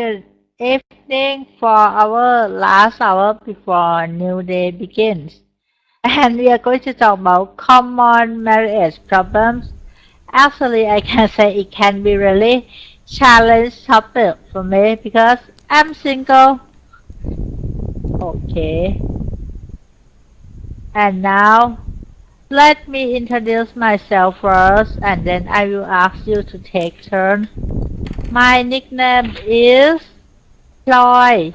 Good evening for our last hour before new day begins. And we are going to talk about common marriage problems. Actually, I can say it can be really challenge topic for me because I'm single. Okay. And now, let me introduce myself first and then I will ask you to take turn. My nickname is Chloe,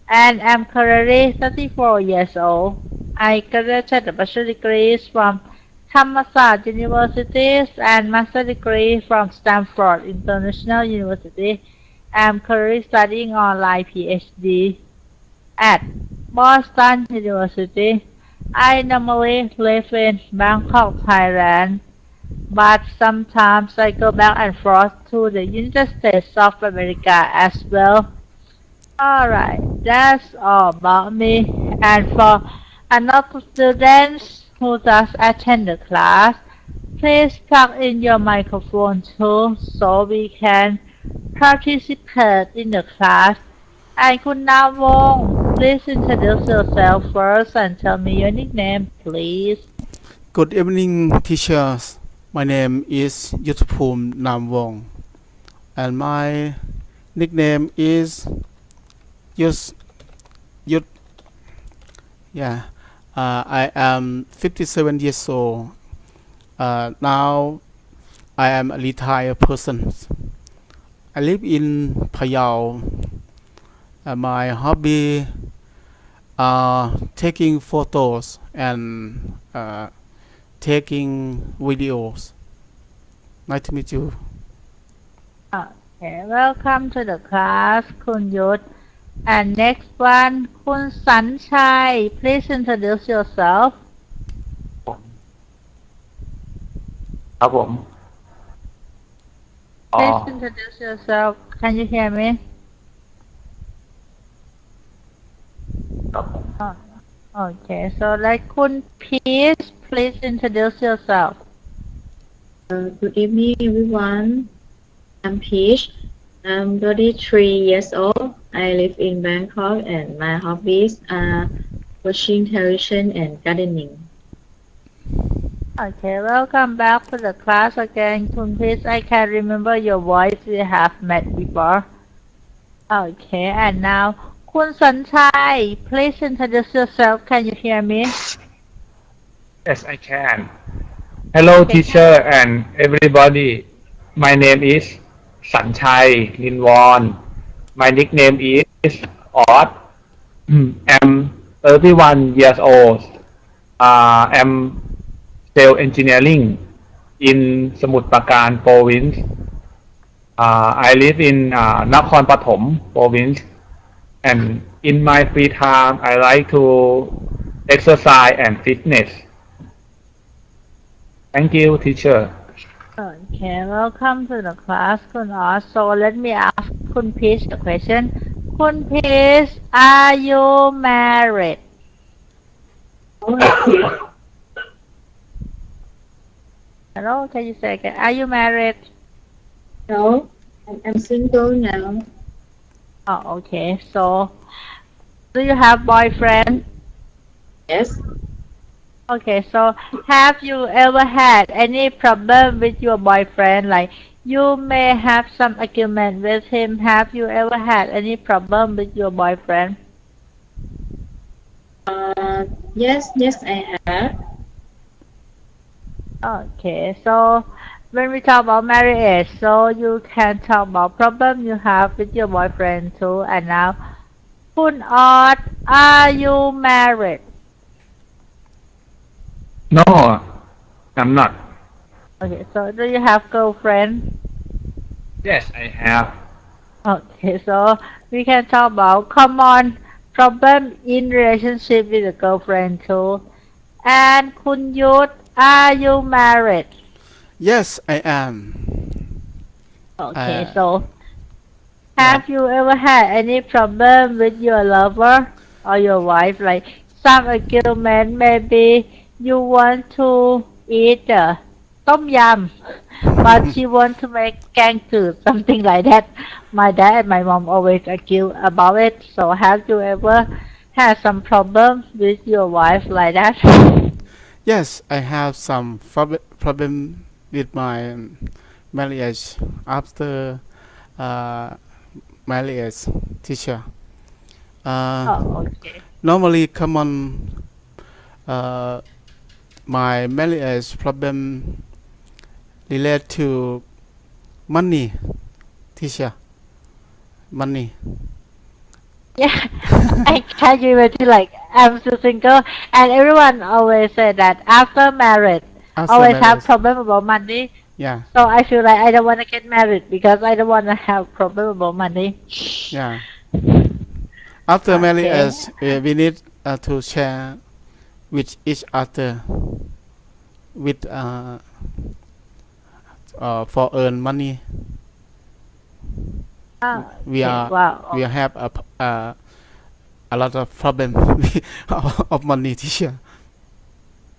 and I'm currently 34 years old. I graduated a bachelor degrees from Thammasat University and master degree from Stanford International University. I'm currently studying online PhD at Boston University. I normally live in Bangkok, Thailand, but sometimes I go back and forth to the United States of America as well. Alright, that's all about me. And for another students who just attend the class, please plug in your microphone too so we can participate in the class. And คุณนาวง please introduce yourself first and tell me your nickname, please. Good evening, teachers. My name is Yuthapum Namwong, and my nickname is Yut. Yeah, I am 57 years old. Now I am a retired person. I live in Payao. My hobby are taking photos and taking videos. Nice to meet you. Okay, welcome to the class, คุณยุทธ and next one คุณสัญชัย please introduce yourself. ครับผม Please introduce yourself. Can you hear me? ครับผม Okay, so like คุณ Peace, please introduce yourself. Good evening, everyone. I'm Peach. I'm 33 years old. I live in Bangkok, and my hobbies are watching television and gardening. Okay, welcome back to the class again, คุณ Peace. I can remember your voice. We have met before. Okay, and now คุณสัญชัย please introduce yourself. Can you hear me? Yes, I can. Hello, teacher and everybody. My name is Sanchai Linwon. My nickname is Odd. I'm 31 years old. I'm cell engineering in Samut Prakan province. I live in Nakhon Pathom province. And in my free time, I like to exercise and fitness. Thank you, teacher. Okay, welcome to the class, คุณ Oz. So let me ask คุณ Peach a question. คุณ Peach, are you married? Hello, can you say again? Are you married? No, I'm single now. Oh, okay. So, do you have boyfriend? Yes. Okay, so have you ever had any problem with your boyfriend? Like, you may have some argument with him. Have you ever had any problem with your boyfriend? Yes, I have. Okay, so when we talk about marriage, so you can talk about problem you have with your boyfriend too. And now, คุณ Odd, are you married? No, I'm not. Okay, so do you have girlfriend? Yes, I have. Okay, so we can talk about common problem in relationship with a girlfriend too. And คุณยุทธ are you married? Yes, I am. Okay, so have you ever had any problem with your lover or your wife? Like some argument, maybe you want to eat ต้มย but she want to make gangku, something like that. My dad and my mom always argue about it. So have you ever had some problem with your wife like that? Yes, I have some problem with my marriage after marriage, teacher. Oh, okay. Normally, common my marriage problem relate to money, teacher. Money. Yeah, I can you imagine like I'm still single and everyone always say that after marriage After always have marriage. problem about money. Yeah, So I feel like I don't want to get married because I don't want to have problem about money. yeah. After Okay. marriage, we need to share with each other with for earn money. We Okay. are Wow. we have a lot of problem of money, teacher.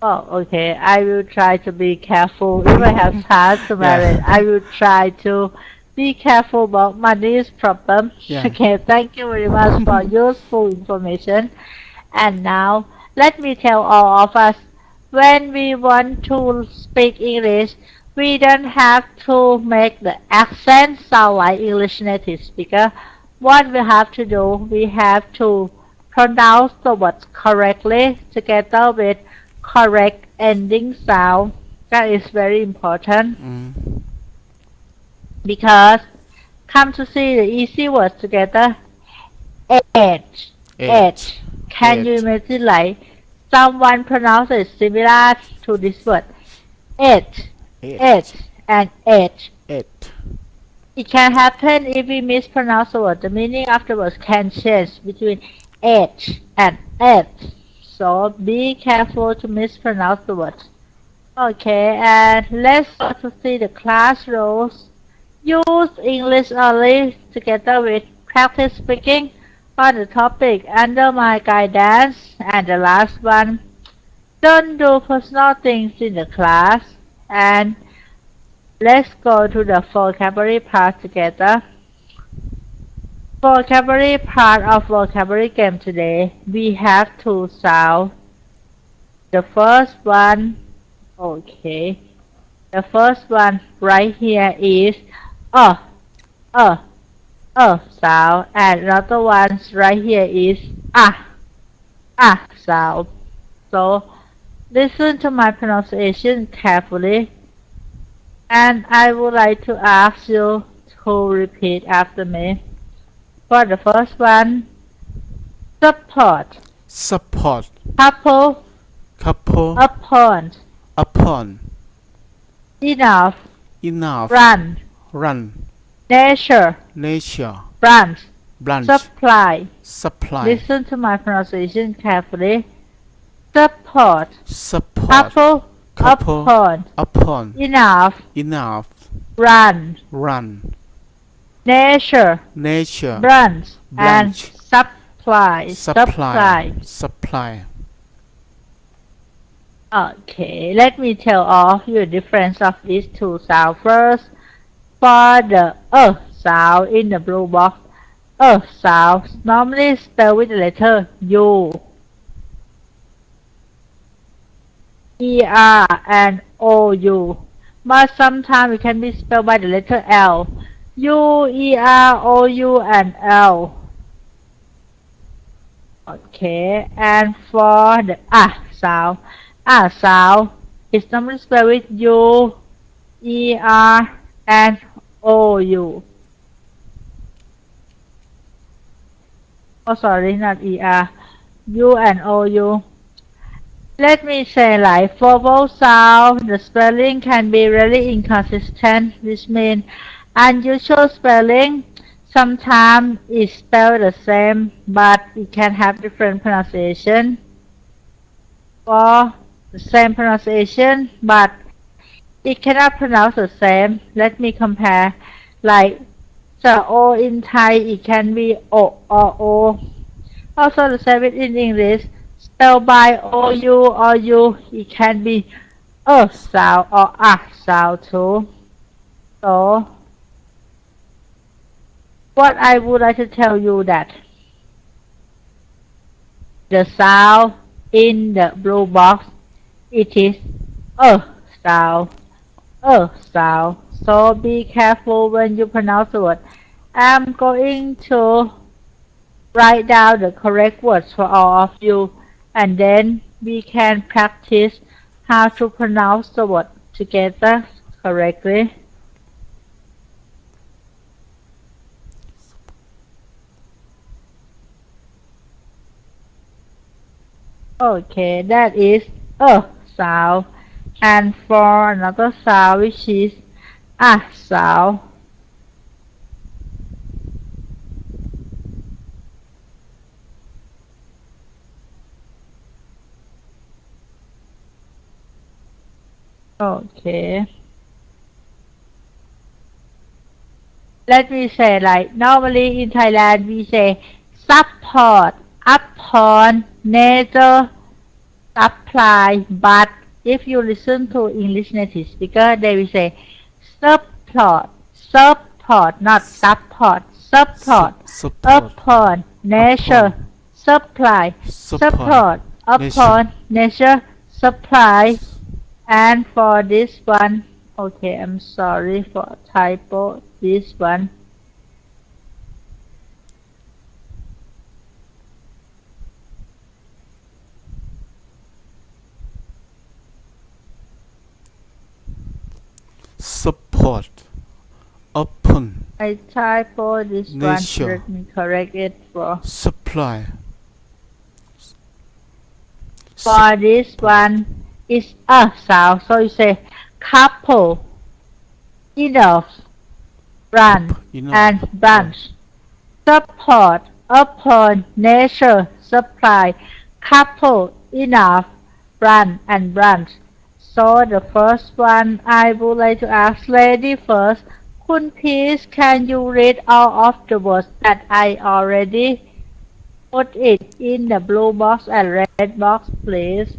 Oh, okay. I will try to be careful. If I have chance to marry, Yeah, I will try to be careful about money's problem. yeah. Okay, thank you very much for useful information. And now, let me tell all of us, when we want to speak English, we don't have to make the accent sound like English native speaker. What we have to do, we have to pronounce the words correctly together with correct ending sound. That is very important Mm. because come to see the easy words together. Edge, Eight, edge. Can you eight, imagine like someone pronounces similar to this word? Edge, edge, eight, and edge. eight. It can happen if we mispronounce the word. The meaning afterwards can change between edge and edge. So be careful to mispronounce the words. Okay, and let's go to see the class rules. Use English only together with practice speaking on the topic under my guidance. And the last one, don't do personal things in the class. And let's go to the vocabulary part together. Vocabulary part of vocabulary game today. We have two sounds. The first one, okay. The first one right here is uh, uh, sound, and another one right here is sound. So listen to my pronunciation carefully, and I would like to ask you to repeat after me. For the first one, support, Support. couple, Couple. upon, Upon. enough, Enough. run, Run. nature, Nature. branch, Branch. supply. Supply. Listen to my pronunciation carefully. Support, Support. couple, Couple. upon, Upon. enough, Enough. run, Run. nature, Nature. branch, and Branch. supply. Supply. Supply. Okay, let me tell all of you the difference of these two sounds first. For the sound in the blue box, sound normally spelled with the letter U, ER, and OU, but sometimes it can be spelled by the letter L, UEROU, and L. Okay, and for the sound, sound is normally spelled with U, ER, and OU. Oh, sorry, not ER, U and OU. Let me say like for both sounds, the spelling can be really inconsistent, which means unusual spelling. Sometimes it's spelled the same, but it can have different pronunciation. For the same pronunciation, but it cannot pronounce the same. Let me compare. Like the O in Thai, it can be O or O. Also the same in English. Spelled by OU or U, it can be sound or sound too. So, what I would like to tell you that the sound in the blue box, it is a sound, a sound. So be careful when you pronounce the word. I'm going to write down the correct words for all of you, and then we can practice how to pronounce the word together correctly. Okay, that is a sound. And for another sound, which is a sound. Okay. Let me say, like normally in Thailand we say support upon nature supply, but if you listen to English native speaker, they will say support, support, not support, support Support upon nature upon supply, support nature. upon nature supply. And for this one, okay, I'm sorry for typo. This one, Support upon I typo this nature one. Let me correct it for supply. this one is a sound. So you say couple, enough, run, Enough. and branch. Support upon nature supply. Couple, enough, run, and branch. So the first one I would like to ask lady first. Kun please can you read all of the words that I already put it in the blue box and red box, please?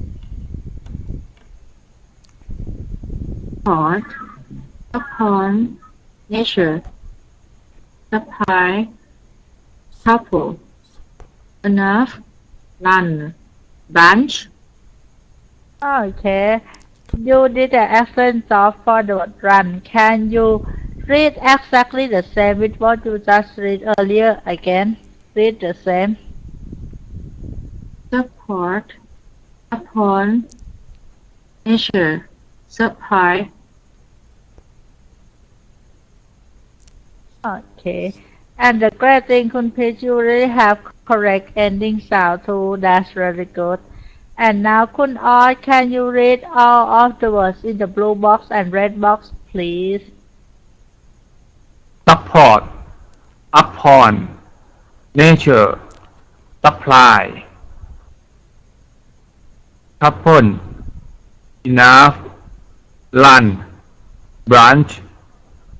Support upon nature supply couple enough run branch. Okay, you did an excellent job for the word run. Can you read exactly the same with what you just read earlier again? Read the same. Support upon nature supply Okay. And the great thing, Kun Page, you really have correct ending sound too. That's really good. And now, Kun Oi, can you read all of the words in the blue box and red box, please? support upon nature supply couple enough run branch.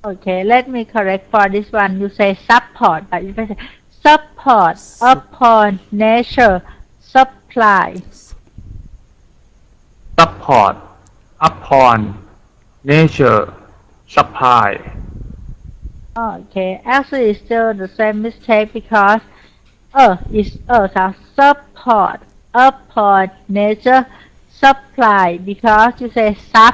Okay, let me correct for this one. You say support, but you say support upon nature supply. Support upon nature supply. Okay, actually it's still the same mistake because is sound support upon nature supply because you say sub,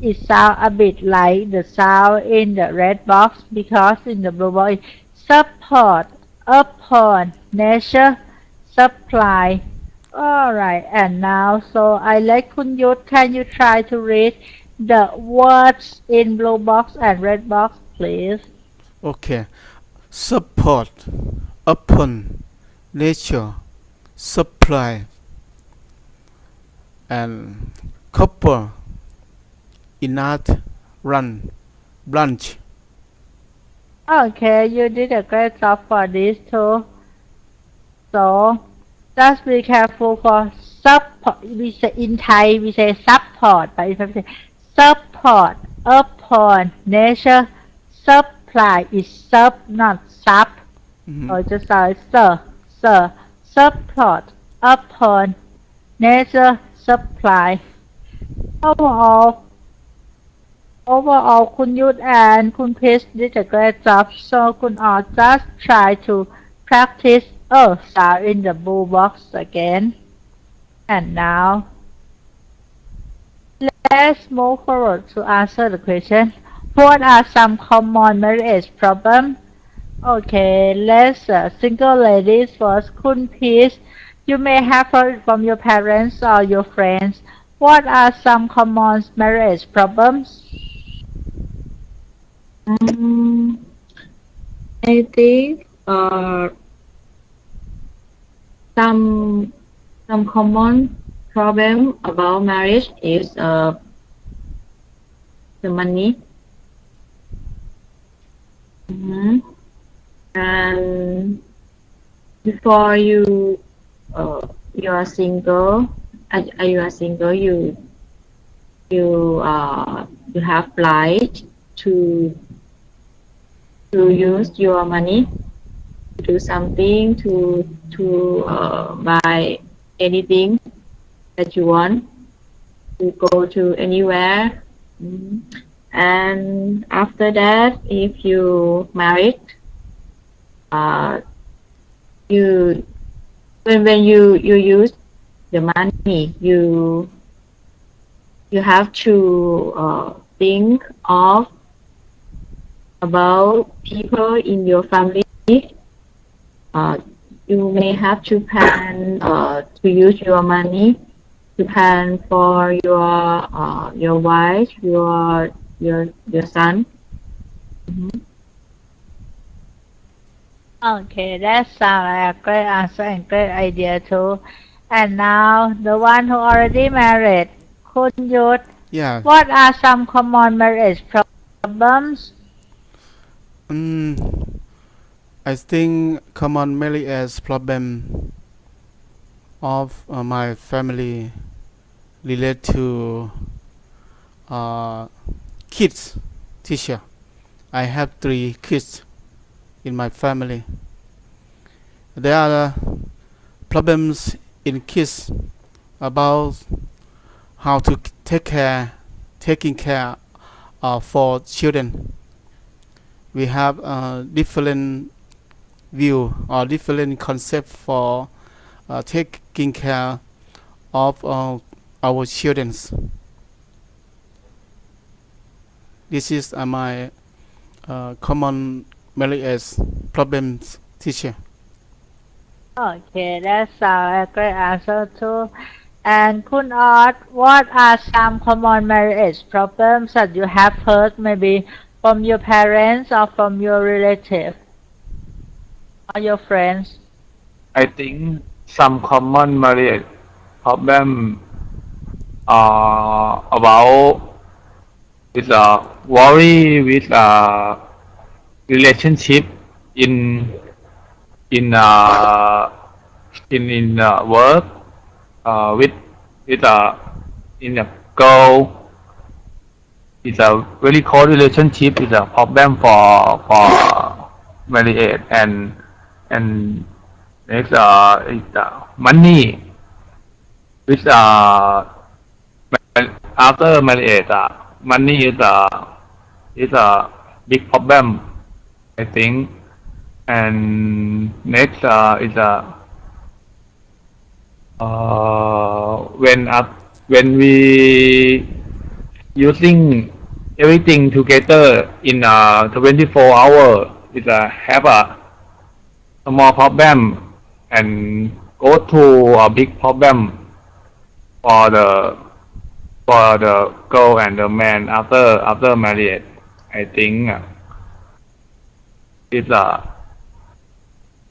it sound a bit like the sound in the red box because in the blue box it's support upon nature supply. Alright, and now so I let Kun Yut, can you try to read the words in blue box and red box, please? Okay. Support upon nature supply and copper enough run branch. Okay, you did a great job for this too. So just be careful for support. We say in Thai we say support, but if I say support upon nature supply is sub, not sub. Or just like sir, support upon nature supply. Overall, Overall, Kun Yut and Kun Pis did a great job, so Kun Or just try to practice star in the blue box again. And now, let's move forward to answer the question. What are some common marriage problems? Okay, let's single ladies first. Kun Pis, you may have heard from your parents or your friends. What are some common marriage problems? I think some common problem about marriage is the money. And before you are single, you are single, you have right to use your money to do something, to buy anything that you want, to go to anywhere. And after that, if you married, you when you use the money, you have to think of about people in your family. You may have to plan to use your money to plan for your wife, your son. Okay, that sounds like a great answer and great idea too. And now, the one who already married, Kun Yut, Yeah. what are some common marriage problems? I think common marriage problem of my family relate to kids teacher. I have 3 kids in my family. There are problems in kids about how to taking care for children. We have different view or different concept for taking care of our children. This is my common marriage problems teacher. Okay, that sounds like a great answer too. And Kun Art, what are some common marriage problems that you have heard maybe from your parents or from your relative or your friends? I think some common marriage problem about with worry with relationship in in uh, in work with in a girl. It's a very close relationship. It's a problem for marriage and next is money which after marriage money is a big problem I think and next is when we using everything together in 24 hour is have a small problem and go to a big problem for the girl and the man after marriage. I think it's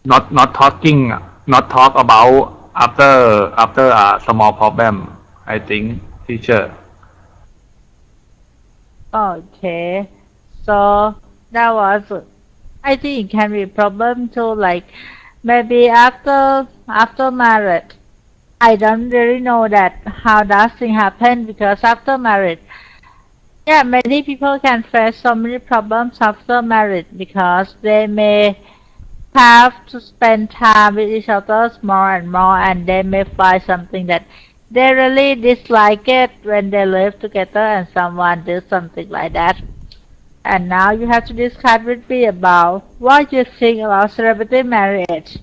not talking not talk about after a small problem. I think teacher. Okay, so that was, I think it can be a problem too, like maybe after marriage. I don't really know that how that thing happen because after marriage, yeah, many people can face so many problems after marriage because they may have to spend time with each other more and more, and they may find something that they really dislike it when they live together and someone does something like that. And now you have to discuss with me about what you think about celebrity marriage.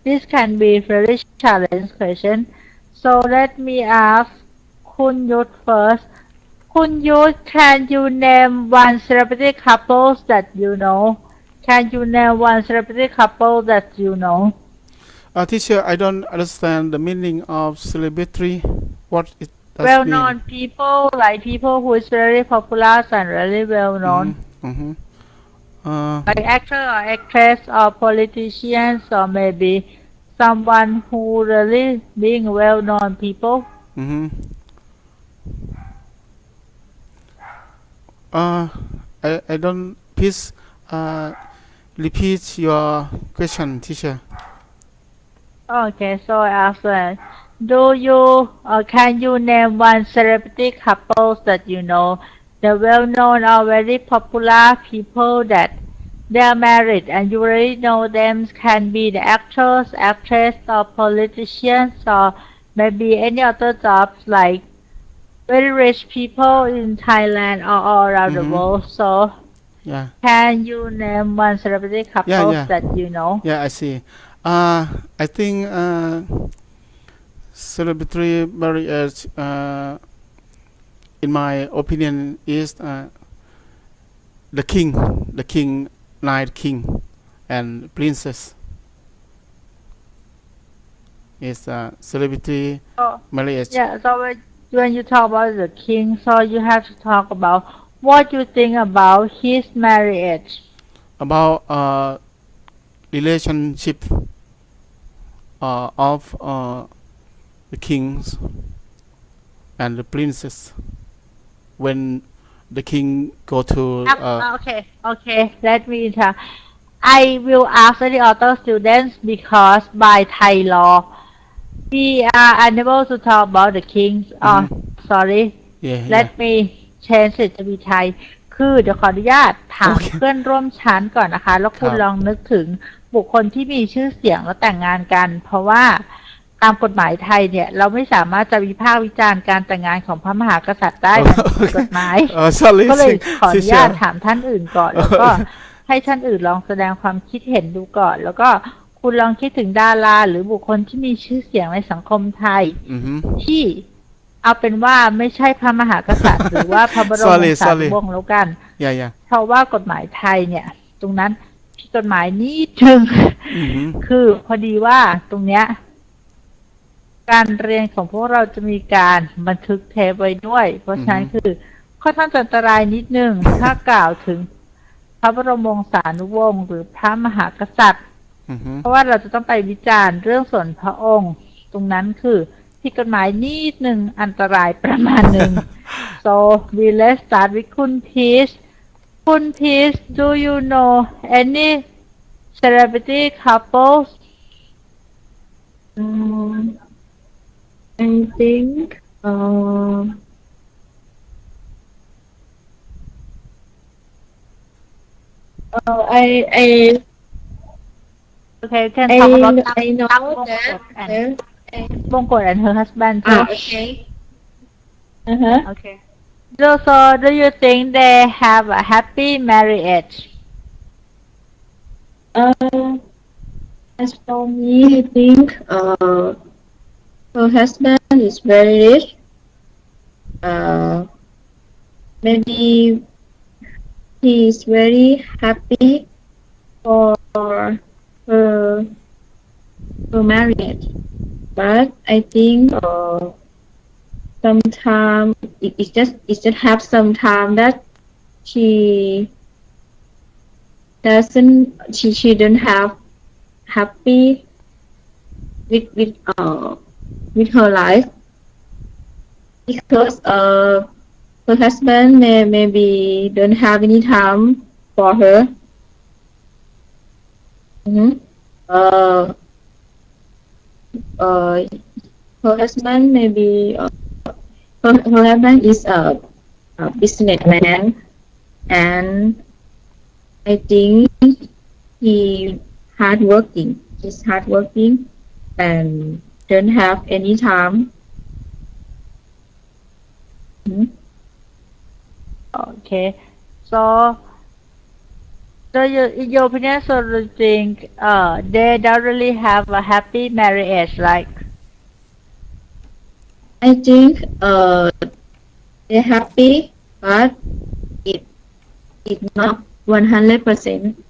This can be very challenging question. So let me ask Kun Yut first. Kun Yut, can you name one celebrity couple that you know? Can you name one celebrity couple that you know? Teacher, I don't understand the meaning of celebrity. What it does mean? Well-known people, like people who is very popular and really well-known. Mm-hmm. Like actor or actress or politicians or maybe someone who really being well-known people. Mm-hmm. I don't. Please repeat your question, teacher. Okay, so I ask do you or can you name one celebrity couples that you know? The well-known or very popular people that they are married and you already know them can be the actors, actress or politicians or maybe any other jobs like very rich people in Thailand or all around the world. So Yeah. can you name one celebrity couples that you know? Yeah, I see. I think celebrity marriage, in my opinion, is the king, night king, and princess. Is celebrity marriage. Yeah, so when you talk about the king, so you have to talk about what you think about his marriage. About relationship of the kings and the princess when the king go to okay, let me tell. I will ask any other students because by Thai law we are unable to talk about the kings. Sorry. Let me change it to be Thai คือเดี๋ยวขออนุญาตถามเพื่อนร่วมชั้นก่อนนะคะ แล้วคุณลองนึกถึงบุคคลที่มีชื่อเสียงแล้วแต่งงานกัน เพราะว่าตามกฎหมายไทยเนี่ยเราไม่สามารถจะวิพากษ์วิจารณ์การแต่งงานของพระมหากษัตริย์ได้มันผิดกฎหมายก็เลยขออนุญาตถามท่านอื่นก่อนแล้วก็ให้ท่านอื่นลองแสดงความคิดเห็นดูก่อนแล้วก็คุณลองคิดถึงดาราหรือบุคคลที่มีชื่อเสียงในสังคมไทยที่เอาเป็นว่าไม่ใช่พระมหากษัตริย์หรือว่าพระบรมสารีวงศ์แล้วกันเพราะว่ากฎหมายไทยเนี่ยตรงนั้นผิดกฎหมายนิดนึงคือพอดีว่าตรงเนี้ยการเรียนของพวกเราจะมีการบันทึกเทปไว้ด้วยเพราะฉะนั้นคือค่อนข้างอันตรายนิดนึงถ้ากล่าวถึงพระบรมวงศานุวงศ์หรือพระมหากษัตริย์เพราะว่าเราจะต้องไปวิจารณ์เรื่องส่วนพระองค์ตรงนั้นคือผิดกฎหมายนิดนึงอันตรายประมาณนึง so we let's start with คุณพีชคุณพีช do you know any celebrity couples I think I okay you can talk about I know that Bongkot and her husband too. Okay. Okay. So do you think they have a happy marriage? As for me, I think her husband is very rich. Maybe he is very happy for her marriage. But I think sometimes it just have some time that she don't have happy with her life because her husband maybe don't have any time for her. Her husband maybe her husband is a businessman, and I think he's hardworking and don't have any time Okay, so in your opinion, so do you think they don't really have a happy marriage, like? I think they're happy, but it is not 100%.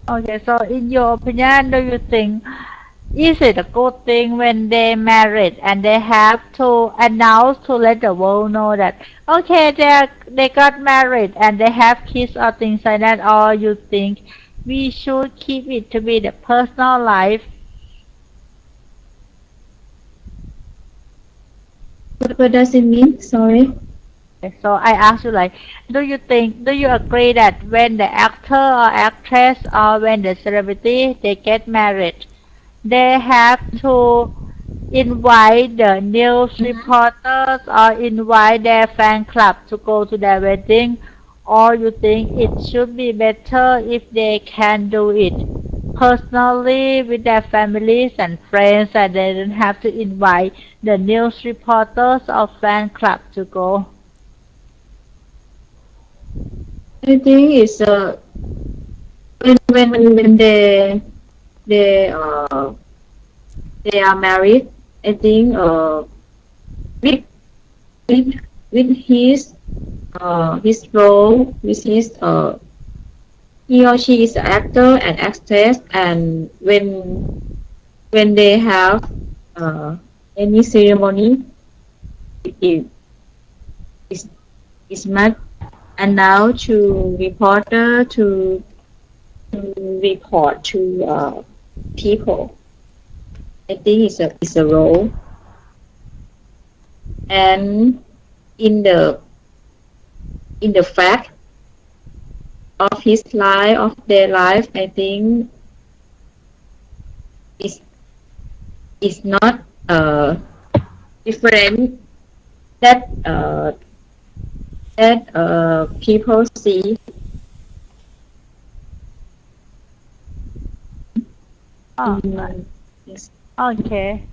Okay, so in your opinion, do you think is it a good thing when they married and they have to announce to let the world know that okay they got married and they have kids or things like that, or you think we should keep it to be the personal life? What does it mean? Sorry. So I ask you like, do you agree that when the actor or actress or when the celebrity they get married, they have to invite the news reporters or invite their fan club to go to their wedding, or you think it should be better if they can do it personally with their families and friends and they don't have to invite the news reporters or fan club to go? I think it's when they they are married. I think with with with his role, with his he or she is an actor and actress, and when they have uh, any ceremony, it is must announced to reporter to report to people. I think it's a role, and in the fact of his life of their life, I think is not different that people see. Oh, Yes. okay.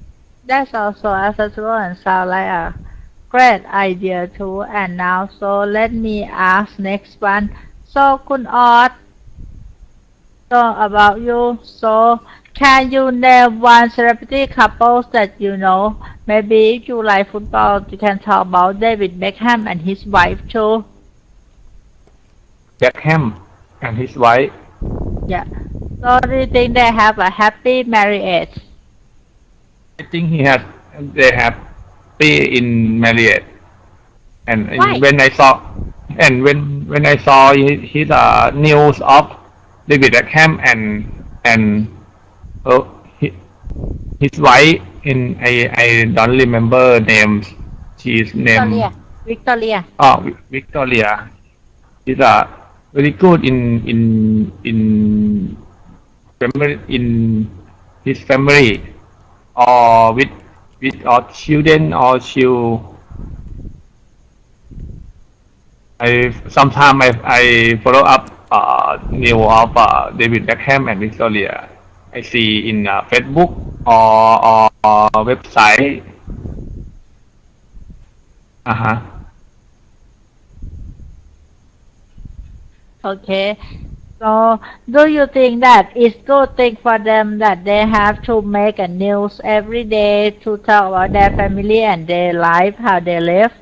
That's also accessible and sound like a great idea too. And now, so let me ask next one. So, Kun Ot, so about you. So, can you name one celebrity couples that you know? Maybe if you like football, you can talk about David Beckham and his wife too. Beckham and his wife. Yeah. So, do you think they have a happy marriage? I think they have be in marriage. And Why? when I saw when I saw his news of David Beckham and uh, his, his wife in I don't remember names. She's name Victoria. Victoria. Victoria. She's very good in family in his family or with our children or child. I follow up new of David Beckham and Victoria. I see in Facebook or website. Uh-huh. Okay. So, do you think that it's good thing for them that they have to make a news every day to talk about their family and their life, how they live?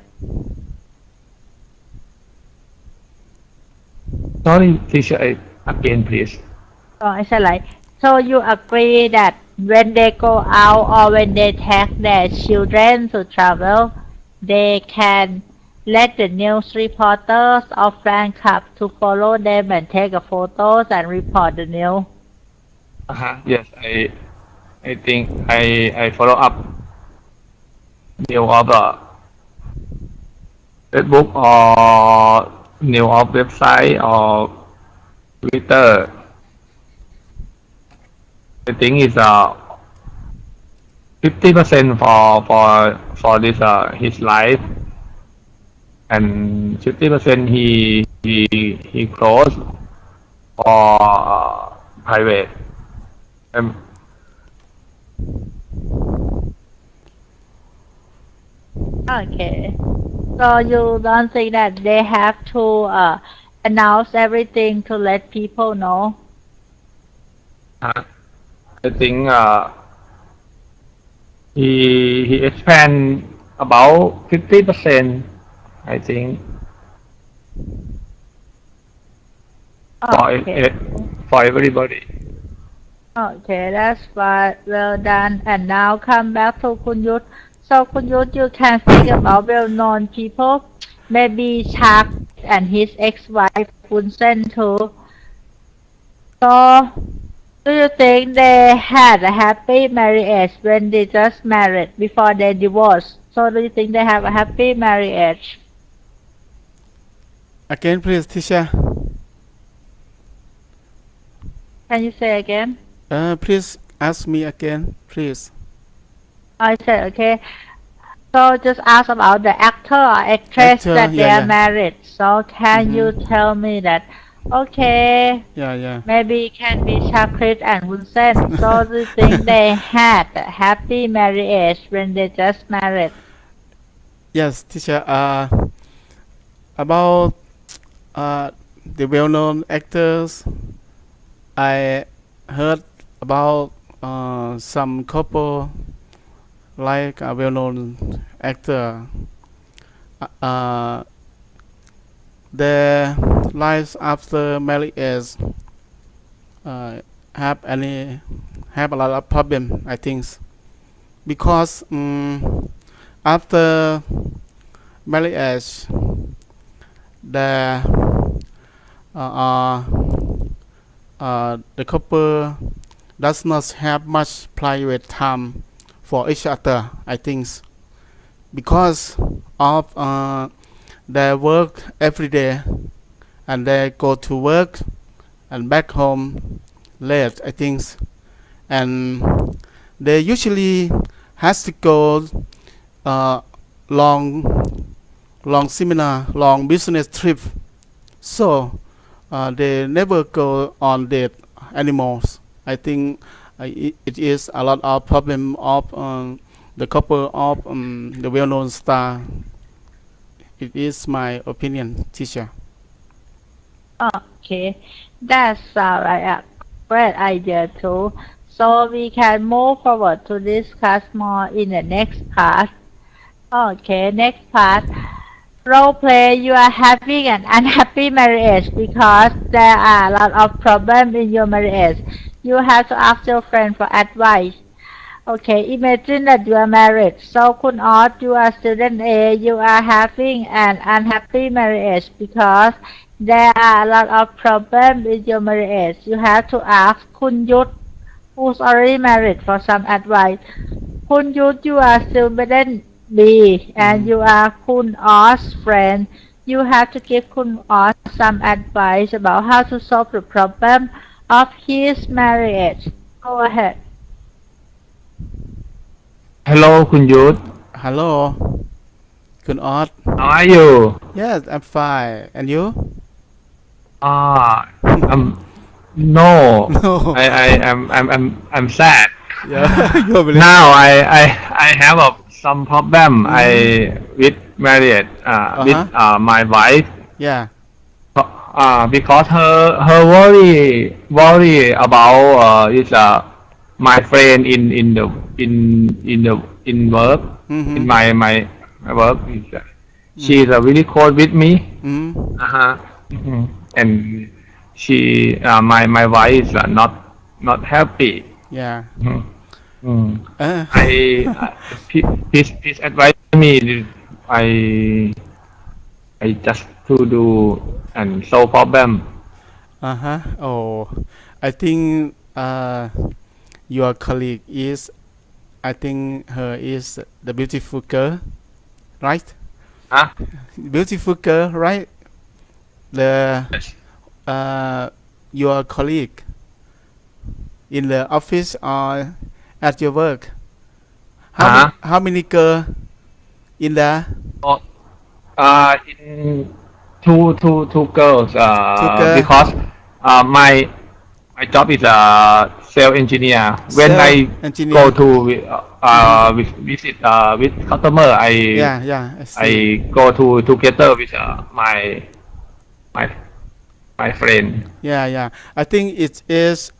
Sorry, teacher, again, please. So I said like, so you agree that when they go out or when they take their children to travel, they can let the news reporters or fan club to follow them and take a photos and report the news. Uh-huh. Yes, I think I follow up new of Facebook or new of website or Twitter. I think it's 50% for this his life and 50% he close for private. Okay. So you don't think that they have to announce everything to let people know? I think he expand about 50%, I think, for Okay. for everybody. Okay, that's fine. Well done. And now come back to Kun Yut. So Kun Yut, you can think about well-known people, maybe Chak and his ex-wife Hun Sen too. So, do you think they had a happy marriage when they just married before they divorced? So, do you think they have a happy marriage? Again, please, teacher. Can you say again? Please ask me again, please. I said okay. So just ask about the actor or actress Actor, that they yeah, are yeah. married. So can you tell me that? Okay, Yeah. maybe it can be Shakrit and Hun Sen. So do you think they had a happy marriage when they just married? Yes, teacher. About the well-known actors, I heard about some couple like a well-known actor. Uh, their lives after marriage uh, have a lot of problem, I think, because after marriage, the uh, the couple does not have much private time for each other, I think, because of their work every day, and they go to work and back home late, I think, and they usually has to go uh, long seminar, long business trip, so they never go on date anymore. I think it is a lot of problem of the couple of the well-known star. It is my opinion, teacher. Okay, that's like a great idea too. So we can move forward to discuss more in the next part. Okay, next part. Role play you are having an unhappy marriage because there are a lot of problems in your marriage. You have to ask your friend for advice. Okay, imagine that you are married. So Kun Ot, you are student A, you are having an unhappy marriage because there are a lot of problems in your marriage. You have to ask Kun Yut, who's already married, for some advice. Kun Yut, you are student B, and you are Kun Ot's friend. You have to give Kun Ot some advice about how to solve the problem of his marriage. Go ahead. Hello, Kun Youth. Hello, Kun Ot. How are you? Yes, I'm fine. And you? No. No. I'm sad. Yeah, you're very Now sad. I have some problem. I with married with my wife. Yeah. Because her worry about is my friend in work, in my work is she's really close with me. And she my wife is not happy. Yeah. Please advise me. I just to do and solve problem. Oh, I think your colleague is, I think her is the beautiful girl, right? Huh? Beautiful girl, right? The Yes. Your colleague in the office or at your work. How many girl in there? Oh, in two girls. Two girl. Because my my job is a sales engineer. When Sales I engineer. go to visit with customer, Yeah, I see. I go to together with my my friend. Yeah. I think it is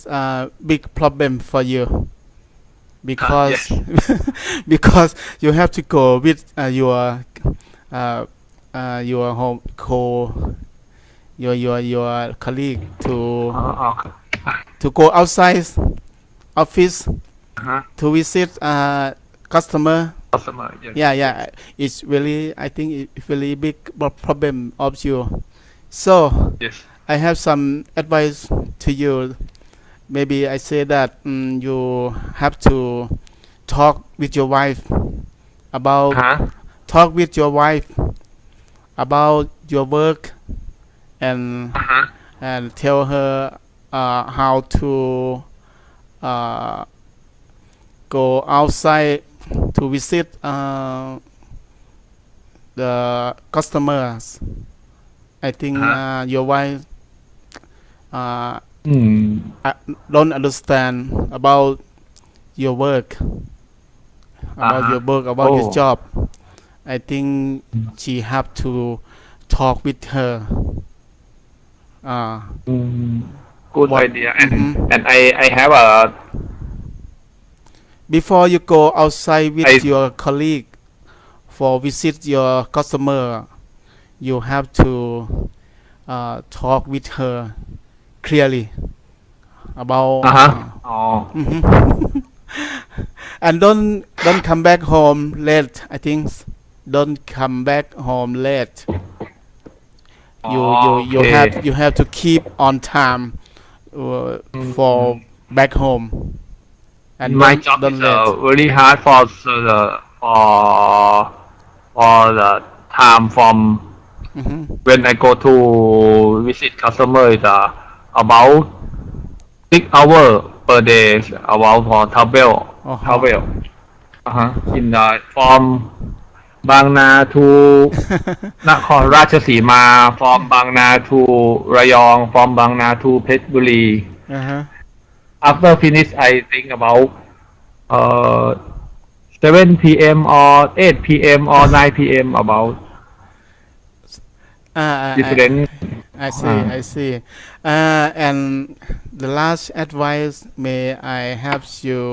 a big problem for you because Yes. because you have to go with your home your colleague Okay. to go outside office Uh-huh. to visit customer. Customer. Yes. Yeah. It's really, I think it's really big problem of you. So Yes. I have some advice to you. Maybe I say that you have to talk with your wife about Uh-huh. talk with your wife about your work and Uh-huh. tell her how to uh, go outside to visit the customers. I think Uh-huh. your wife uh, Mm. don't understand about your work, Uh-huh. about your Oh. job. I think she have to talk with her. Mm. Good What idea. mhm. And I have a Before you go outside with I your colleague for visit your customer, you have to talk with her clearly about uh-huh. Oh. mhm. And don't come back home late. I think don't come back home late. Oh, You okay. have to keep on time for Mm. back home and My job is don't late. very hard for the time from Mm-hmm. when I go to visit customer is about 6 hour per day about for Uh-huh. travel in from Bang Na to นครราชสีมา from Bang Na to ระยอง from Bang Na to เพชรบุรี Uh-huh. after finish I think about uh 7 p.m. or 8 p.m. or 9 p.m. about different I see. And the last advice may I have you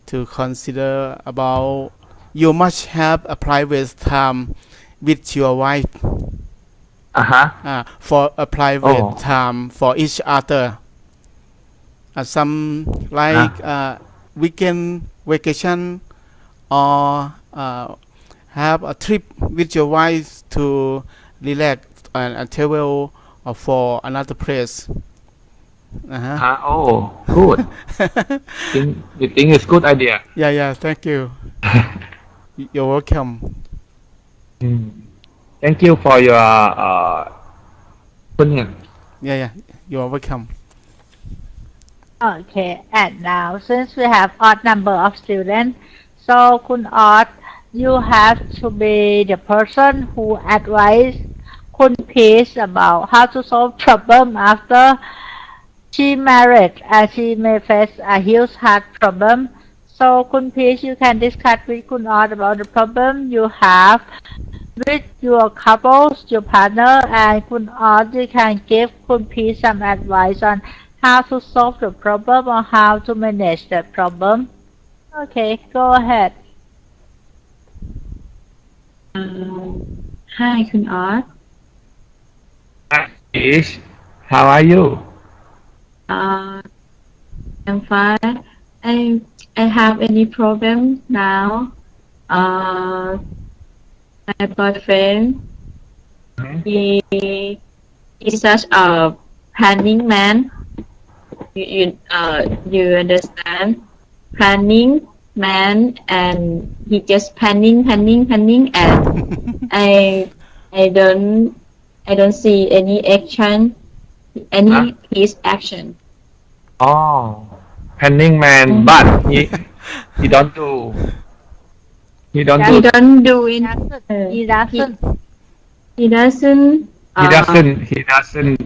to consider about you must have a private time with your wife uh-huh for a private oh time for each other. Some uh-huh. like weekend vacation or have a trip with your wife to relax and travel for another place. Uh-huh. Oh good you think it's good idea Yeah, thank you. You're welcome. Mm. Thank you for your opinion. Yeah, you're welcome. Okay, and now since we have odd number of students, so Kun Odd, you have to be the person who advise Kun Peace about how to solve problem after she married and she may face a huge heart problem. So Kun Peace, you can discuss with Kun Odd about the problem you have with your couples, your partner, and Kun Odd, you can give Kun Peace some advice on how to solve the problem or how to manage the problem. Okay, go ahead. Hi, Kun Art. Hi, Ish. How are you? Uh, I'm fine. I have any problem now. My boyfriend, Mhm. he is such a planning man. You understand? Planning man, and he just planning, and I I don't I don't see Huh? any his action. Oh, planning man, Mhm. but he don't do he don't He do Doesn't, don't do it. doesn't, Uh, he he doesn't. he doesn't he doesn't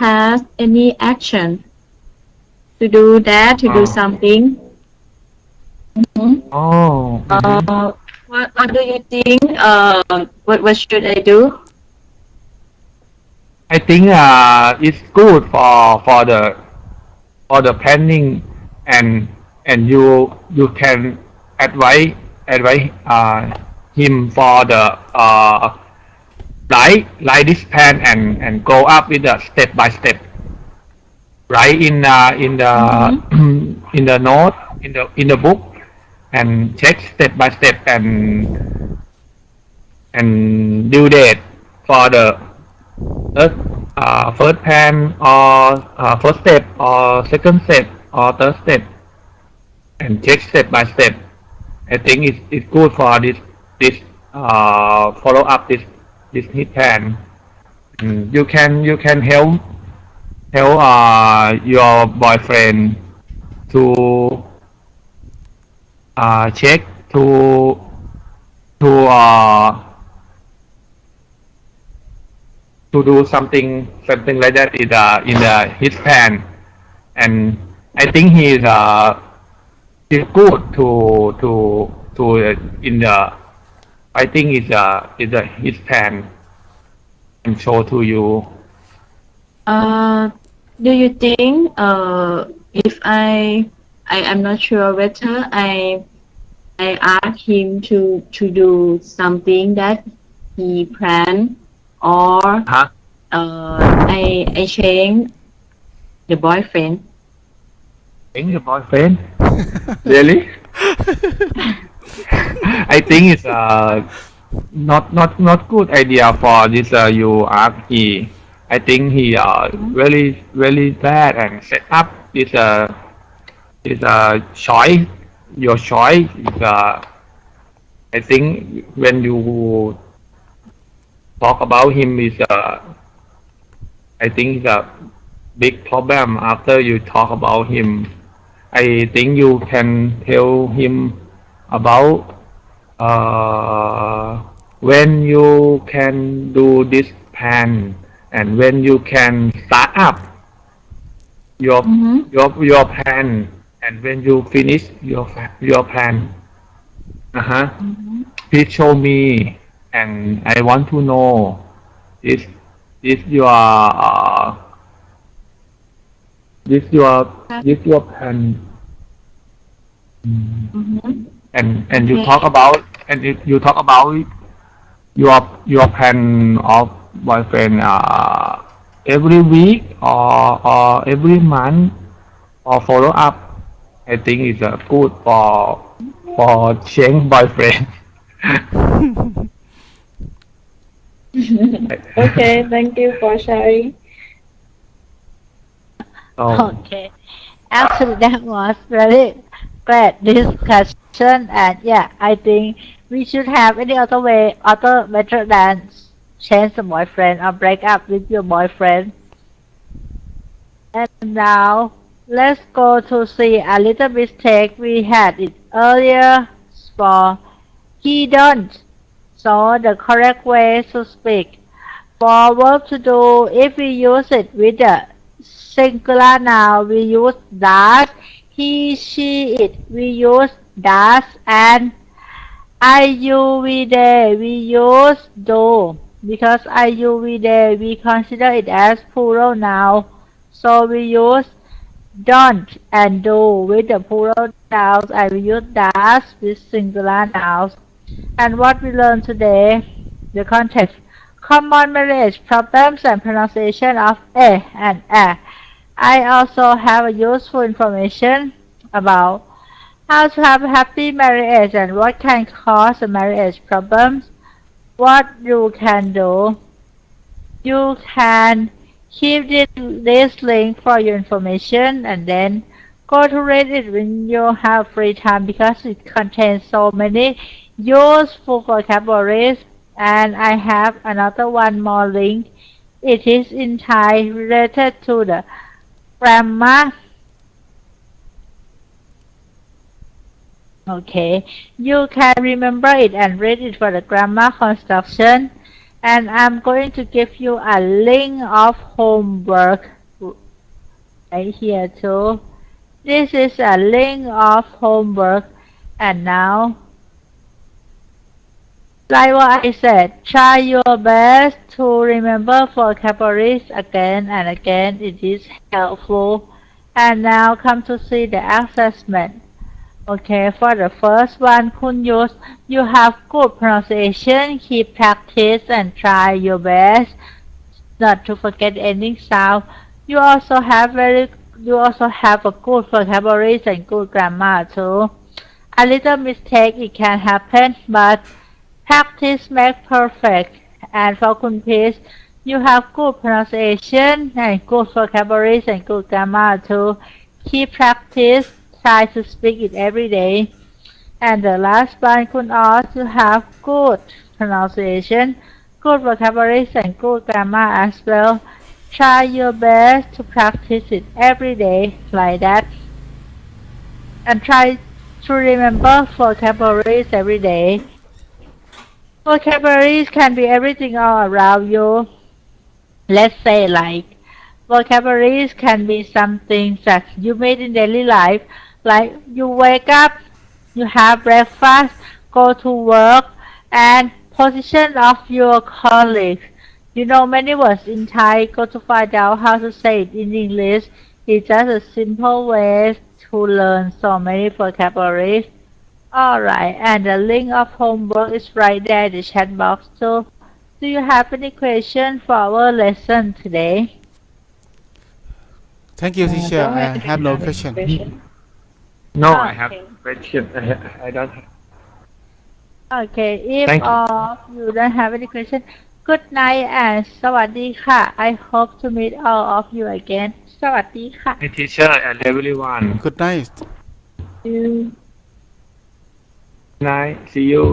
has any action to do that, to do something. Oh. What do you think? What should I do? I think it's good for the planning and you can advise him for the write this plan and go up with the step by step. Write in the in the note in the book and check step by step and due date for the first plan or first step or second step or third step and check step by step. I think it's good for this follow up this hit plan. You can help your boyfriend to check to to do something like that in the his plan, and I think he's good to in the I think is his plan and show to you. Do you think if I'm not sure whether I ask him to do something that he planned or Huh? I change the boyfriend. Change your boyfriend? Really? I think it's not good idea for this you ask he. I think he really bad and set up this choice. Your choice is I think when you talk about him is I think it's a big problem after you talk about him. I think you can tell him about when you can do this plan and when you can start up your your plan and when you finish your plan. Please show me and I want to know is your this your plan. And you talk about you talk about your plan of boyfriend every week or every month or follow up. I think it's good for change boyfriend. Okay, thank you for sharing. Okay. Actually, that was very great discussion, and yeah, I think we should have any other way, other method than change the boyfriend or break up with your boyfriend. And now, let's go to see a little mistake we had it earlier for he don't. So the correct way to speak for verb to do, if we use it with the singular noun, we use does. He, she, it, we use does. And I, you, we, they, we use do. Because I, you, we, they, we consider it as plural noun. So we use don't and do with the plural nouns, and we use does with singular nouns. And what we learned today, the context, common marriage problems and pronunciation of a and a. I also have a useful information about how to have a happy marriage and what can cause a marriage problems. What you can do, you can keep this link for your information and then go to read it when you have free time because it contains so many useful vocabularies. And I have another one more link. It is in Thai related to the grammar. Okay, you can remember it and read it for the grammar construction. and I'm going to give you a link of homework right here too. This is a link of homework, and now, like what I said, try your best to remember vocabularies again and again. It is helpful. And now come to see the assessment. Okay, for the first one, Kun Yus, you have good pronunciation. Keep practice and try your best not to forget any sound. You also have a good vocabulary and good grammar too. A little mistake it can happen, but practice makes perfect. And for Kun Peace, you have good pronunciation and good vocabulary and good grammar too. Keep practice. Try to speak it every day. And the last one, Kun Oz, you have good pronunciation, good vocabulary, and good grammar as well. Try your best to practice it every day like that. And try to remember vocabularies every day. Vocabularies can be everything all around you. Let's say like vocabularies can be something that you made in daily life, like you wake up, you have breakfast, go to work, and position of your colleagues. You know many words in Thai, go to find out how to say it in English. It's just a simple way to learn so many vocabularies. Alright, and the link of homework is right there in the chat box too. Do you have any question for our lesson today? Thank you, teacher. Don't I have no any question. question. No, I have Okay. question. I don't have. Okay, if Thank you. all of you don't have any question, good night and สวัสดีค่ะ I hope to meet all of you again สวัสดีค่ะ Hey, teacher and everyone. Good night. You Night. See you.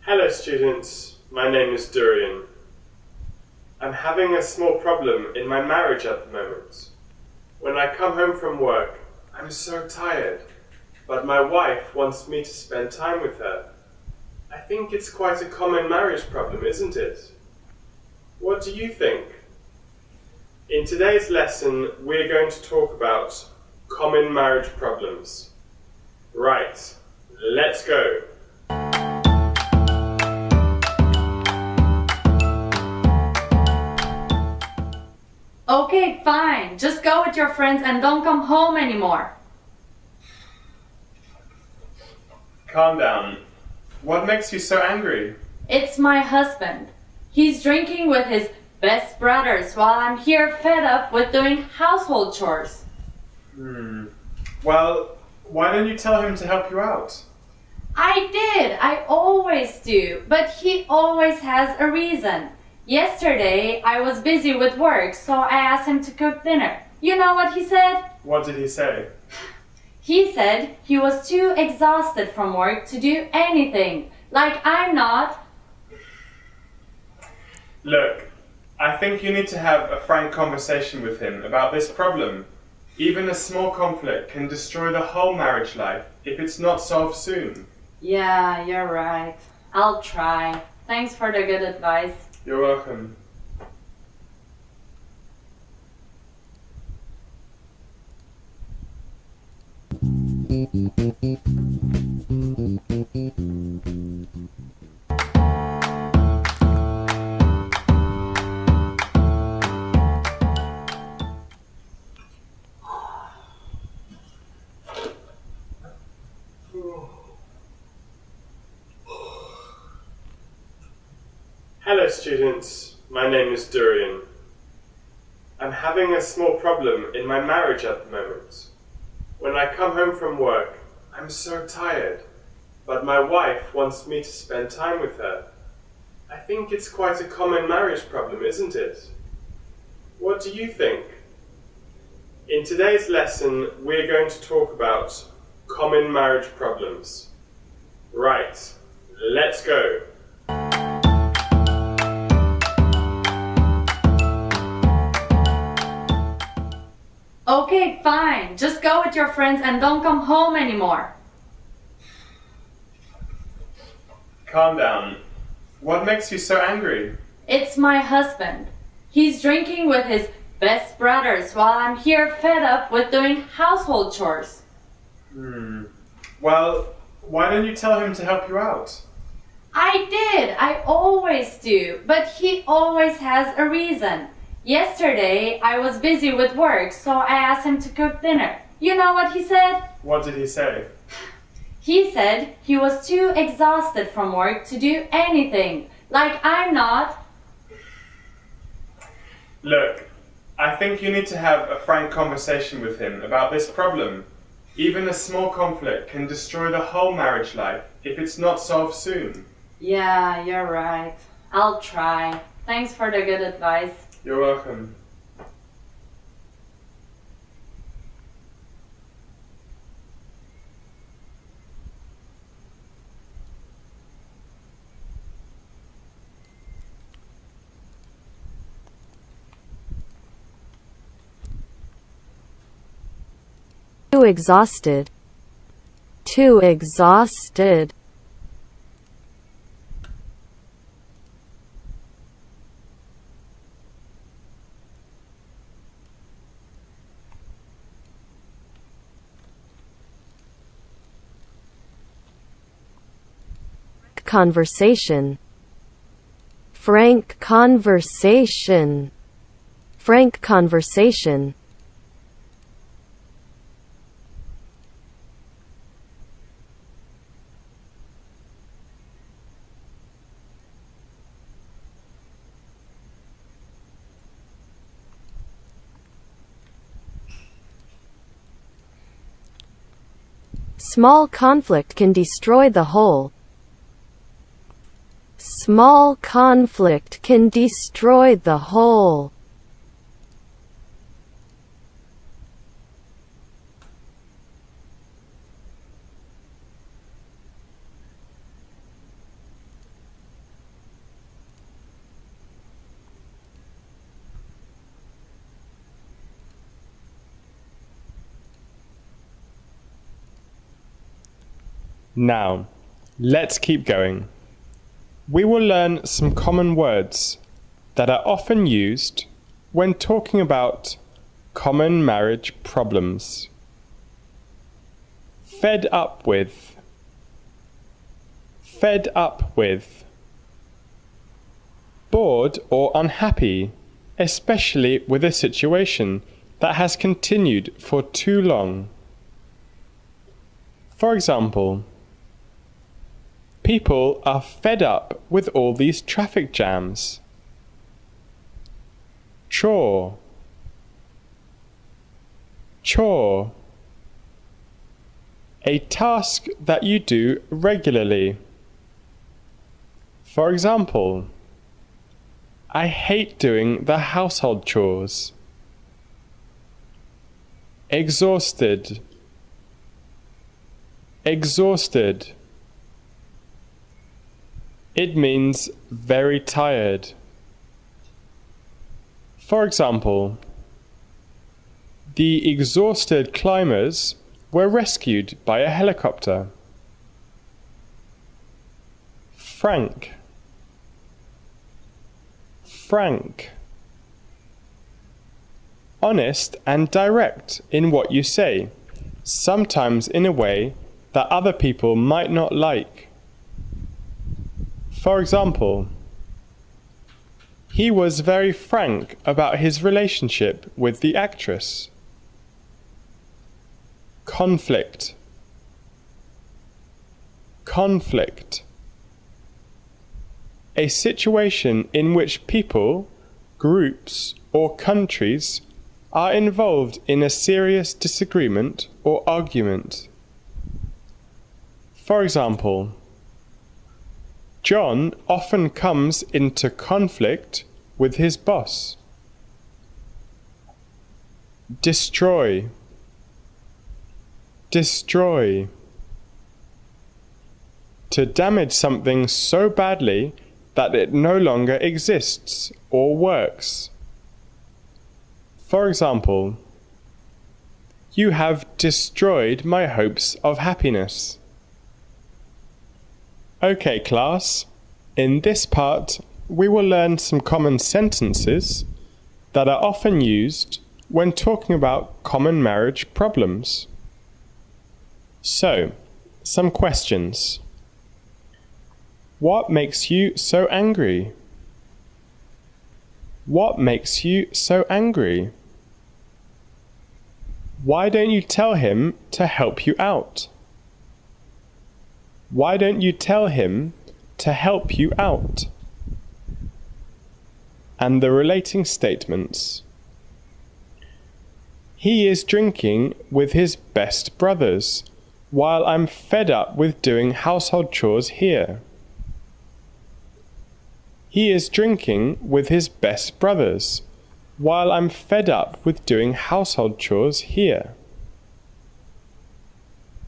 Hello students, my name is Durian. I'm having a small problem in my marriage at the moment. When I come home from work, I'm so tired, but my wife wants me to spend time with her. I think it's quite a common marriage problem, isn't it? What do you think? In today's lesson, we're going to talk about common marriage problems. Right, let's go. Okay, fine. Just go with your friends and don't come home anymore. Calm down. What makes you so angry? It's my husband. He's drinking with his best brothers while I'm here fed up with doing household chores. Well, why don't you tell him to help you out? I did. I always do. But he always has a reason. Yesterday, I was busy with work, so I asked him to cook dinner. You know what he said? What did he say? He said he was too exhausted from work to do anything. Like I'm not. Look, I think you need to have a frank conversation with him about this problem. Even a small conflict can destroy the whole marriage life if it's not solved soon. Yeah, you're right. I'll try. Thanks for the good advice. You're welcome. Hello students, my name is Durian. I'm having a small problem in my marriage at the moment. When I come home from work, I'm so tired, but my wife wants me to spend time with her. I think it's quite a common marriage problem, isn't it? What do you think? In today's lesson, we're going to talk about common marriage problems. Right, let's go. Okay, fine. Just go with your friends and don't come home anymore. Calm down. What makes you so angry? It's my husband. He's drinking with his best brothers while I'm here fed up with doing household chores. Well, why don't you tell him to help you out? I did. I always do. But he always has a reason. Yesterday, I was busy with work, so I asked him to cook dinner. You know what he said? What did he say? He said he was too exhausted from work to do anything. Like I'm not. Look, I think you need to have a frank conversation with him about this problem. Even a small conflict can destroy the whole marriage life if it's not solved soon. Yeah, you're right. I'll try. Thanks for the good advice. You're welcome. Too exhausted. Too exhausted. Conversation. Frank conversation. Frank conversation. Small conflict can destroy the whole. Small conflict can destroy the whole. Now, let's keep going. We will learn some common words that are often used when talking about common marriage problems. Fed up with. Fed up with. Bored or unhappy, especially with a situation that has continued for too long. For example, people are fed up with all these traffic jams. Chore. Chore. A task that you do regularly. For example, I hate doing the household chores. Exhausted. Exhausted. It means very tired. For example, the exhausted climbers were rescued by a helicopter. Frank. Frank. Honest and direct in what you say, sometimes in a way that other people might not like. For example, he was very frank about his relationship with the actress. Conflict. Conflict. a situation in which people, groups, or countries are involved in a serious disagreement or argument. For example, John often comes into conflict with his boss. Destroy. Destroy. To damage something so badly that it no longer exists or works. For example, you have destroyed my hopes of happiness. Okay, class. In this part, we will learn some common sentences that are often used when talking about common marriage problems. So, some questions. What makes you so angry? What makes you so angry? Why don't you tell him to help you out? Why don't you tell him to help you out? And the relating statements. He is drinking with his best brothers, while I'm fed up with doing household chores here. He is drinking with his best brothers, while I'm fed up with doing household chores here.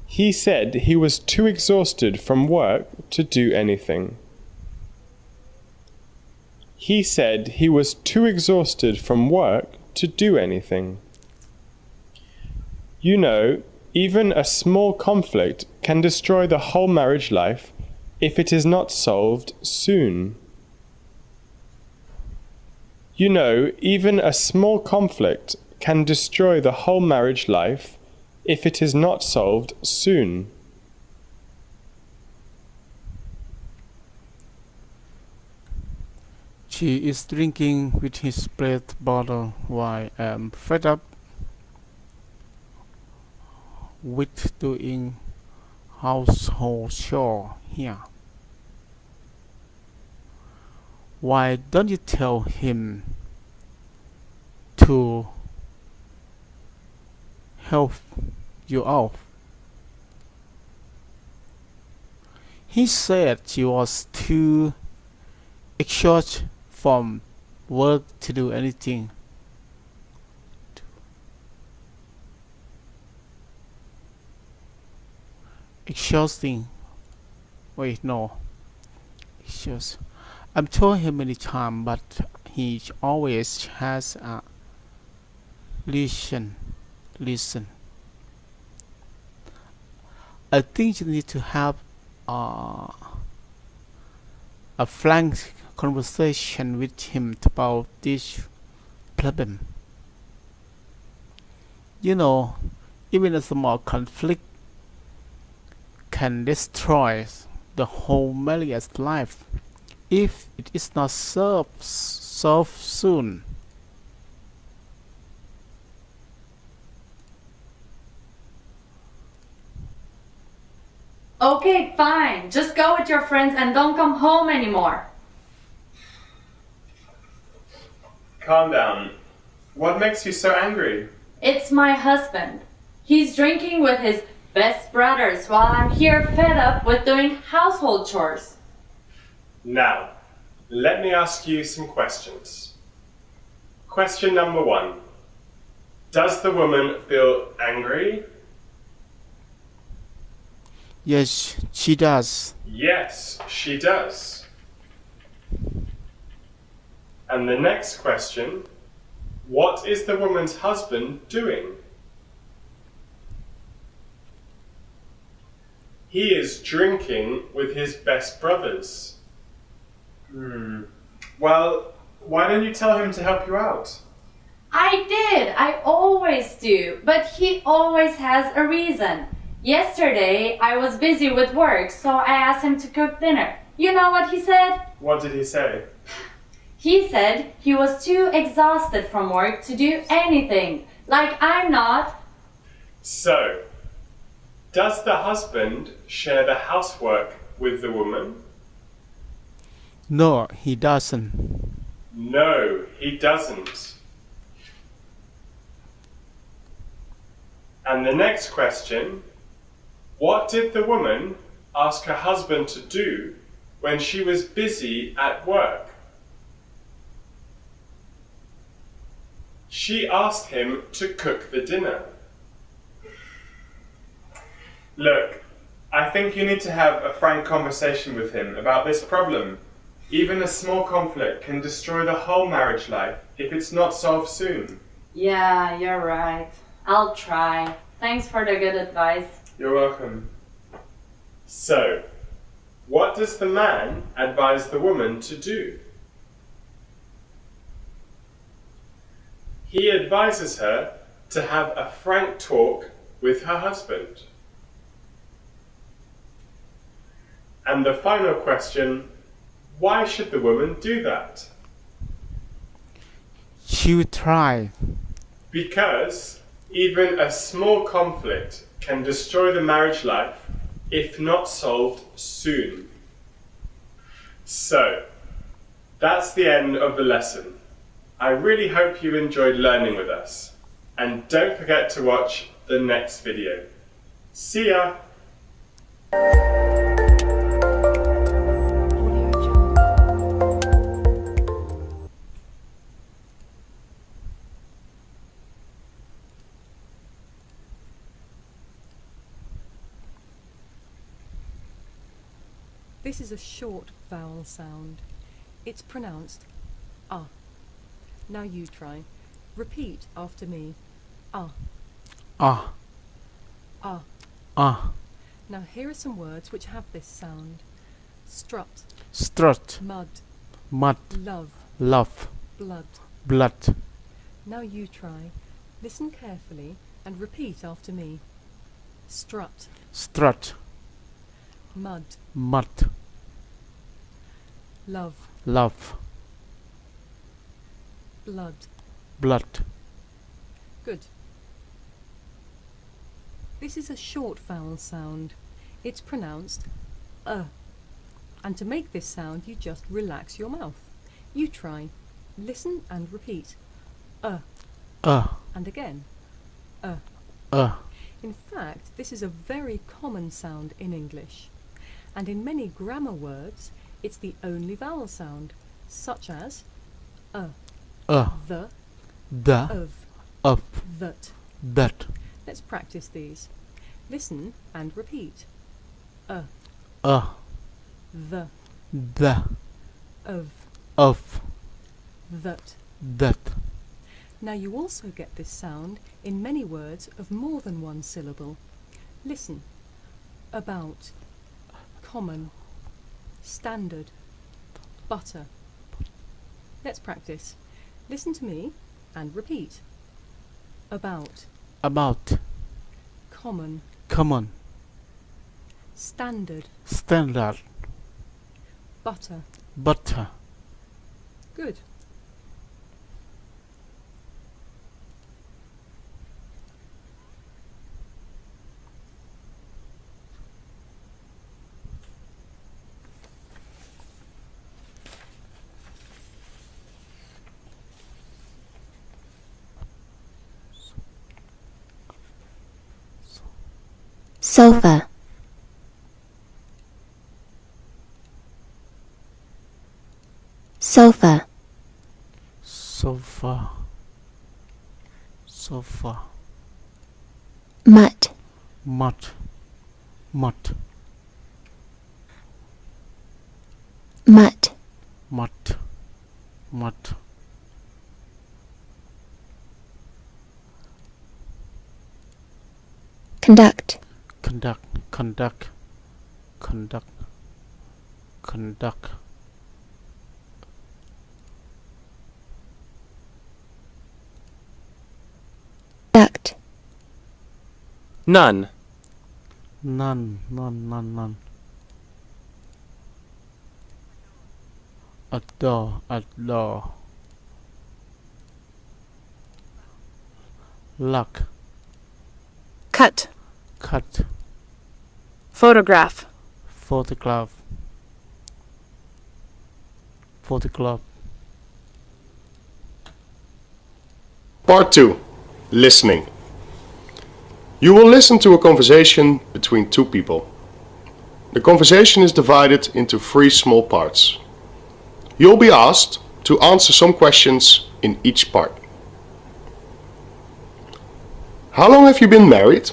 He said he was too exhausted from work to do anything. He said he was too exhausted from work to do anything. You know, even a small conflict can destroy the whole marriage life if it is not solved soon. You know, even a small conflict can destroy the whole marriage life if it is not solved soon. She is drinking with his breath bottle while I'm fed up with doing household chore here. Why don't you tell him to help you out? He said she was too exhausted from work to do anything. Exhausting. Wait, no. Exhaust. I've told him many times, but he always has a listen. I think you need to have a frank conversation with him about this problem. You know, even a small conflict can destroy the whole marriage life if it is not solved soon. Okay, fine. Just go with your friends and don't come home anymore. Calm down. What makes you so angry? It's my husband. He's drinking with his best brothers while I'm here fed up with doing household chores. Now, let me ask you some questions. Question number 1. Does the woman feel angry? Yes, she does. Yes, she does. And the next question, what is the woman's husband doing? He is drinking with his best brothers. Well, why don't you tell him to help you out? I did. I always do. But he always has a reason. Yesterday, I was busy with work, so I asked him to cook dinner. You know what he said? What did he say? He said he was too exhausted from work to do anything. Like I'm not. So, does the husband share the housework with the woman? No, he doesn't. No, he doesn't. And the next question, what did the woman ask her husband to do when she was busy at work? She asked him to cook the dinner. Look, I think you need to have a frank conversation with him about this problem. Even a small conflict can destroy the whole marriage life if it's not solved soon. Yeah, you're right. I'll try. Thanks for the good advice. You're welcome. So, what does the man advise the woman to do? He advises her to have a frank talk with her husband. And the final question, why should the woman do that? She will try. Because even a small conflict can destroy the marriage life if not solved soon. So, that's the end of the lesson. I really hope you enjoyed learning with us. And don't forget to watch the next video. See ya! This is a short vowel sound. It's pronounced ah. Now you try. Repeat after me. Ah. Ah. Ah. Ah. Now here are some words which have this sound. Strut. Strut. Mud. Mud. Love. Love. Blood. Blood. Now you try. Listen carefully and repeat after me. Strut. Strut. Mud. Mud. Love. Love. Blood. Blood. Good. This is a short vowel sound. It's pronounced and to make this sound you just relax your mouth. You try. Listen and repeat. And again. In fact, this is a very common sound in English, and in many grammar words it's the only vowel sound, such as the, of, that. Let's practice these. Listen and repeat. The, of, that. Now you also get this sound in many words of more than one syllable. Listen. About, common, standard, butter. Let's practice. Listen to me and repeat. About, common, standard, butter. Good. Sofa. Sofa. Sofa. Mutt. Mutt. Mutt. Conduct. Duct. None. Adore. Luck. Cut. Photograph. photograph. Part 2. Listening. You will listen to a conversation between two people. The conversation is divided into 3 small parts. You'll be asked to answer some questions in each part. How long have you been married?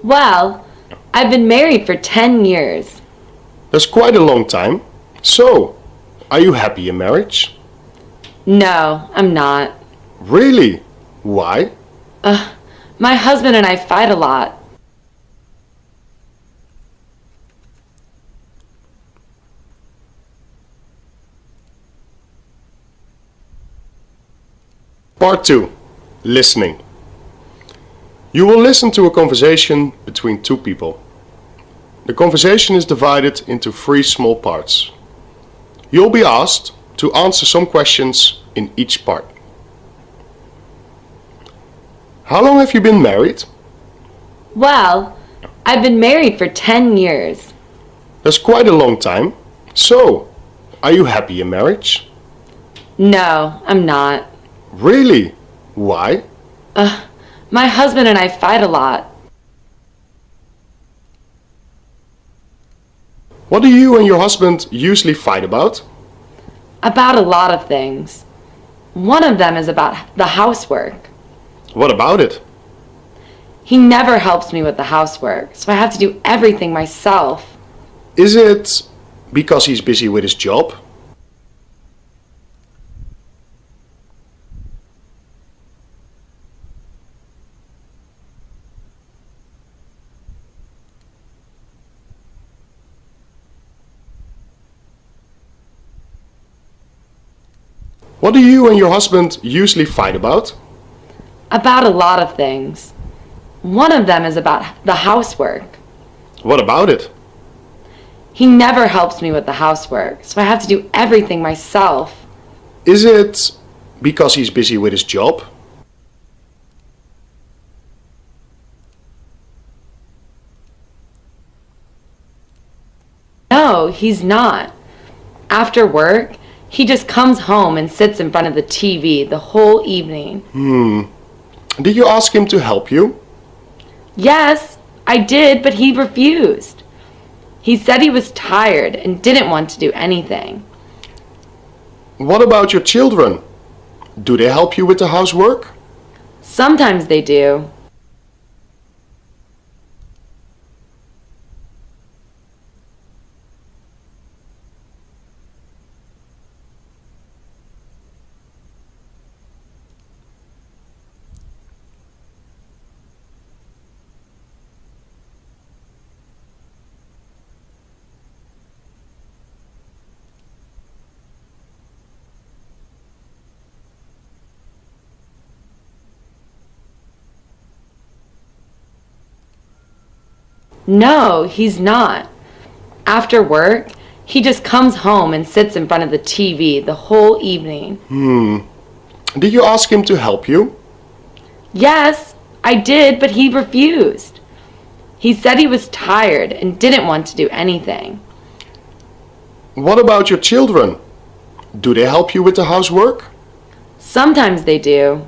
Well, I've been married for 10 years. That's quite a long time. So, are you happy in marriage? No, I'm not. Really? Why? My husband and I fight a lot. Part 2. Listening. You will listen to a conversation between two people. The conversation is divided into 3 small parts. You'll be asked to answer some questions in each part. How long have you been married? Well, I've been married for 10 years. That's quite a long time. So, are you happy in marriage? No, I'm not. Really? Why? My husband and I fight a lot. What do you and your husband usually fight about? About a lot of things. One of them is about the housework. What about it? He never helps me with the housework, so I have to do everything myself. Is it because he's busy with his job? What do you and your husband usually fight about? About a lot of things. One of them is about the housework. What about it? He never helps me with the housework, so I have to do everything myself. Is it because he's busy with his job? No, he's not. After work, he just comes home and sits in front of the TV the whole evening. Did you ask him to help you? Yes, I did, but he refused. He said he was tired and didn't want to do anything. What about your children? Do they help you with the housework? Sometimes they do. No, he's not. After work, he just comes home and sits in front of the TV the whole evening. Did you ask him to help you? Yes, I did, but he refused. He said he was tired and didn't want to do anything. What about your children? Do they help you with the housework? Sometimes they do.